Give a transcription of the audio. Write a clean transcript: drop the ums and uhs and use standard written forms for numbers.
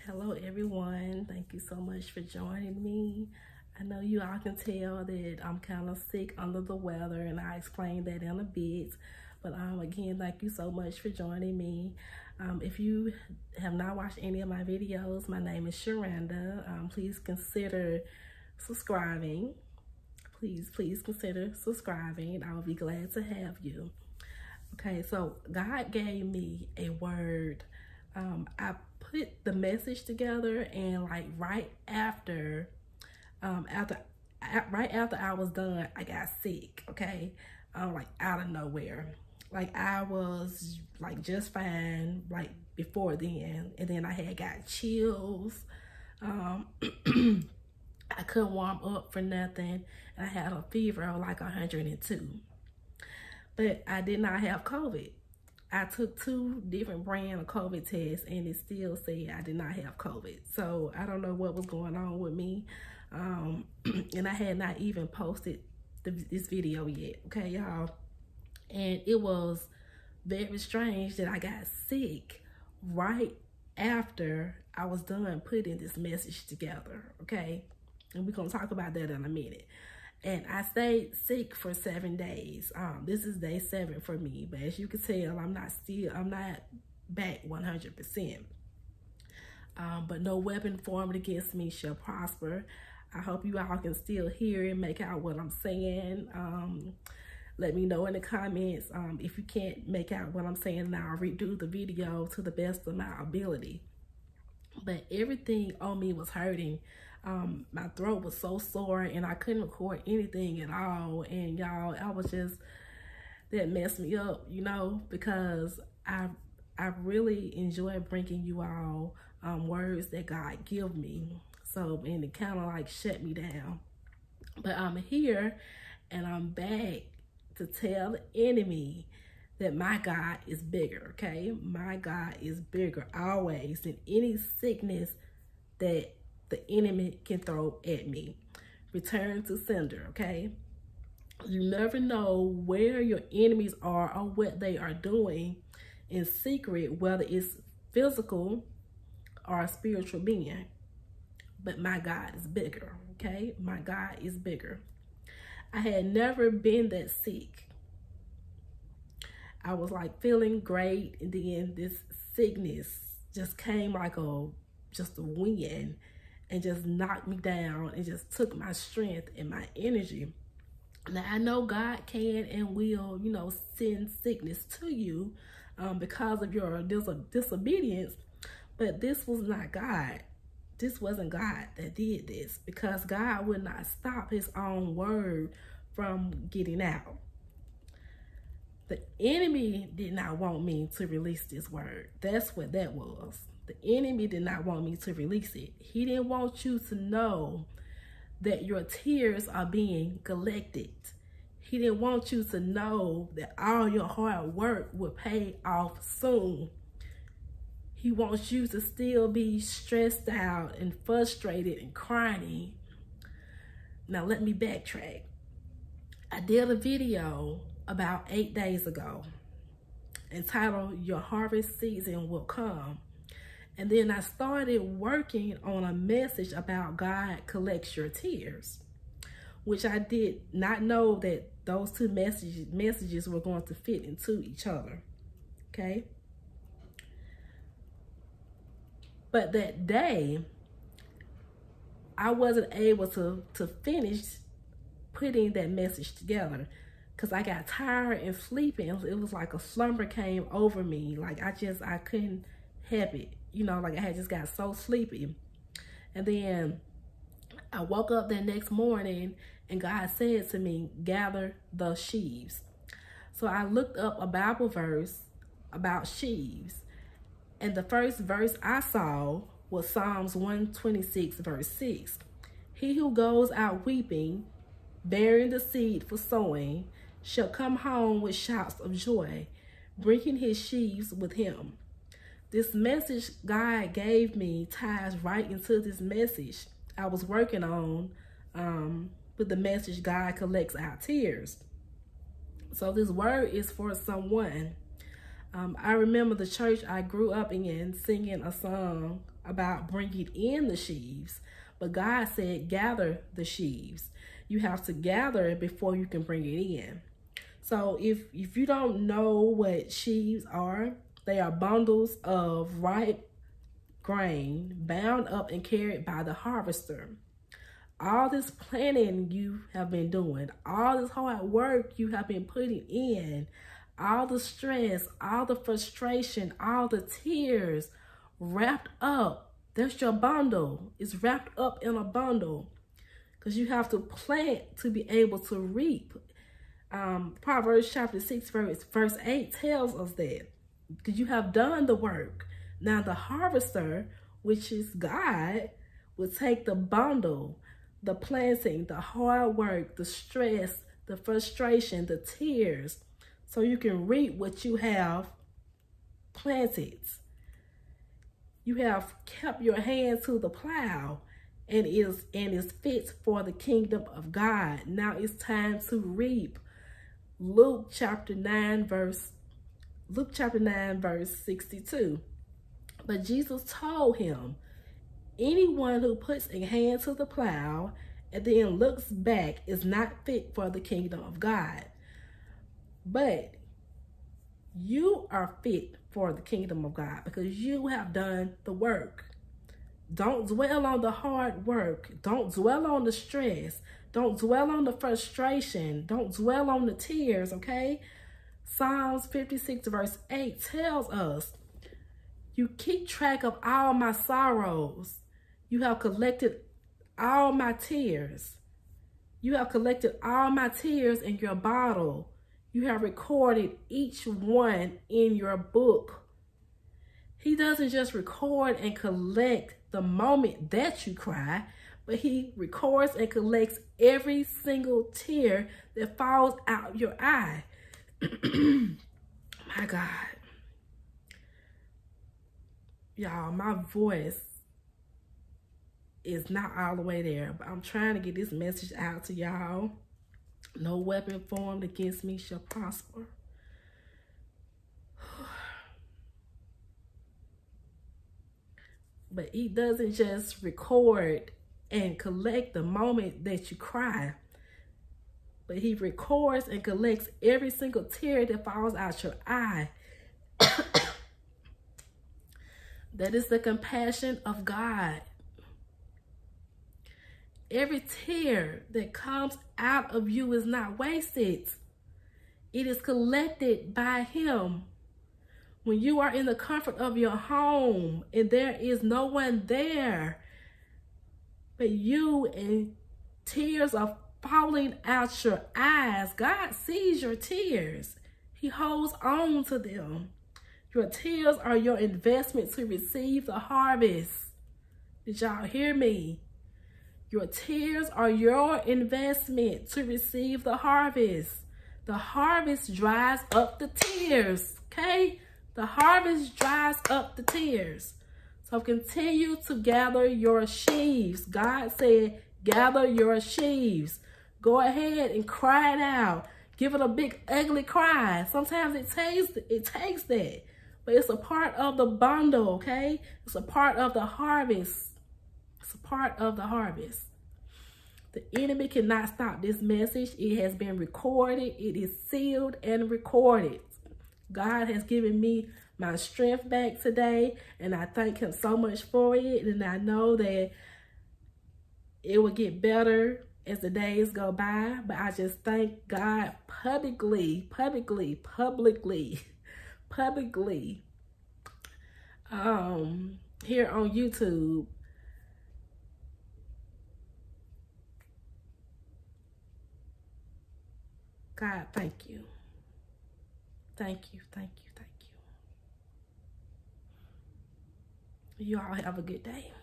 Hello everyone, thank you so much for joining me. I know you all can tell that I'm kind of sick, under the weather, and I explained that in a bit. But again, thank you so much for joining me. If you have not watched any of my videos, my name is Sharanda. Please consider subscribing. Please consider subscribing. I will be glad to have you. Okay, so God gave me a word. I put the message together, and like right after I was done, I got sick. Okay, like out of nowhere. Like I was like just fine like before then, and then I had got chills. I couldn't warm up for nothing, and I had a fever of like 102. But I did not have COVID. I took 2 different brand of COVID tests, and it still said I did not have COVID. So I don't know what was going on with me. And I had not even posted this video yet, okay, y'all? And it was very strange that I got sick right after I was done putting this message together, okay? And we're gonna talk about that in a minute. And I stayed sick for 7 days. This is day 7 for me, but as you can tell, I'm not back 100%. But no weapon formed against me shall prosper. I hope you all can still hear and make out what I'm saying. Let me know in the comments if you can't make out what I'm saying, and I'll redo the video to the best of my ability. But everything on me was hurting. My throat was so sore, and I couldn't record anything at all. And y'all, that messed me up, you know, because I really enjoy bringing you all words that God give me. So, and it kind of like shut me down. But I'm here, and I'm back to tell the enemy that my God is bigger, okay? My God is bigger always than any sickness that the enemy can throw at me. Return to sender, okay? You never know where your enemies are or what they are doing in secret, whether it's physical or a spiritual being. But my God is bigger, okay? My God is bigger. I had never been that sick. I was like feeling great, and then this sickness just came like just a wind and just knocked me down and just took my strength and my energy. Now I know God can and will, you know, send sickness to you because of your disobedience, but this was not God. This wasn't God that did this, because God would not stop his own word from getting out. The enemy did not want me to release this word. That's what that was. The enemy did not want me to release it. He didn't want you to know that your tears are being collected. He didn't want you to know that all your hard work will pay off soon. He wants you to still be stressed out and frustrated and crying. Now let me backtrack. I did a video about 8 days ago entitled "Your Harvest Season Will Come." And then I started working on a message about God collects your tears, which I did not know that those 2 messages were going to fit into each other, okay? But that day, I wasn't able to finish putting that message together because I got tired and sleepy. It was like a slumber came over me. Like I couldn't help it. You know, like I had just got so sleepy. And then I woke up that next morning, and God said to me, gather the sheaves. So I looked up a Bible verse about sheaves. And the first verse I saw was Psalms 126, verse 6. He who goes out weeping, bearing the seed for sowing, shall come home with shouts of joy, bringing his sheaves with him. This message God gave me ties right into this message I was working on with the message God collects our tears. So this word is for someone. I remember the church I grew up in singing a song about bringing in the sheaves, but God said, gather the sheaves. You have to gather before you can bring it in. So if you don't know what sheaves are, they are bundles of ripe grain bound up and carried by the harvester. All this planning you have been doing, all this hard work you have been putting in, all the stress, all the frustration, all the tears wrapped up. That's your bundle. It's wrapped up in a bundle because you have to plant to be able to reap. Proverbs chapter 6 verse 8 tells us that because you have done the work. Now the harvester, which is God, will take the bundle, the planting, the hard work, the stress, the frustration, the tears, so you can reap what you have planted. You have kept your hand to the plow and is fit for the kingdom of God. Now it's time to reap. Luke chapter 9 verse 62. But Jesus told him, anyone who puts a hand to the plow and then looks back is not fit for the kingdom of God. But you are fit for the kingdom of God because you have done the work. Don't dwell on the hard work. Don't dwell on the stress. Don't dwell on the frustration. Don't dwell on the tears, okay? Psalms 56 verse 8 tells us, you keep track of all my sorrows. You have collected all my tears. You have collected all my tears in your bottle. You have recorded each one in your book. He doesn't just record and collect the moment that you cry, but he records and collects every single tear that falls out your eye. My God. Y'all, my voice is not all the way there, but I'm trying to get this message out to y'all. No weapon formed against me shall prosper. But he doesn't just record and collect the moment that you cry, but he records and collects every single tear that falls out your eye. That is the compassion of God. Every tear that comes out of you is not wasted. It is collected by him. When you are in the comfort of your home and there is no one there but you and tears are falling out your eyes, God sees your tears. He holds on to them. Your tears are your investment to receive the harvest. Did y'all hear me? Your tears are your investment to receive the harvest. The harvest dries up the tears, okay? The harvest dries up the tears. So continue to gather your sheaves. God said, gather your sheaves. Go ahead and cry it out. Give it a big ugly cry. Sometimes it takes that. But it's a part of the bundle, okay? It's a part of the harvest. It's a part of the harvest. The enemy cannot stop this message. It has been recorded. It is sealed and recorded. God has given me my strength back today, and I thank him so much for it. And I know that it will get better as the days go by. But I just thank God publicly here on YouTube. God, thank you. Thank you, thank you, thank you. You all have a good day.